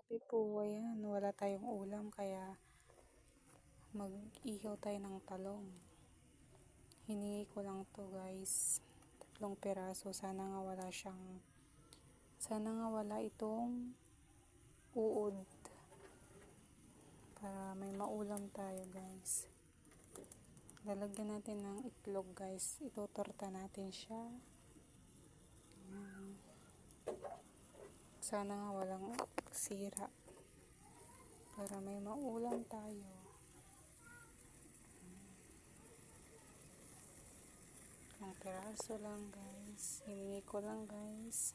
gabi po, ayan, wala tayong ulam kaya mag-ihaw tayo ng talong. Hiningi ko lang to guys, 3 piraso. Sana nga wala itong uod para may maulam tayo guys. Lalagyan natin ng itlog guys, itutorta natin siya. Ayan. Sana nga walang sira para may maulam tayo. Ang piraso lang guys, hiningi ko lang guys.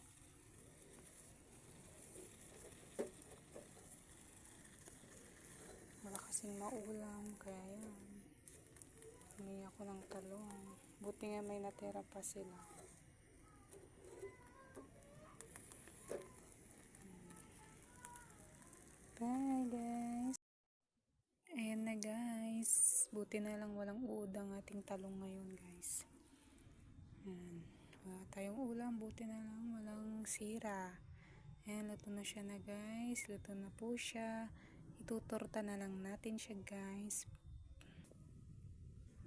Wala kasing maulam kaya yan, hiningi ako ng talong. Buti nga may natira pa sila. Bye guys. Ayan na guys, buti na lang walang uod ang ating talong ngayon guys. Ayan. Wala tayong ulam, buti na lang walang sira. Ayan, luto na siya na guys, luto na po siya. Itutorta na lang natin siya guys.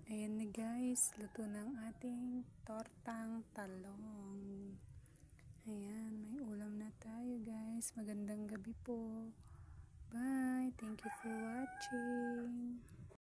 Ayan na guys, luto ng ating tortang talong. Ayan, may ulam na tayo guys. Magandang gabi po. Bye, thank you for watching.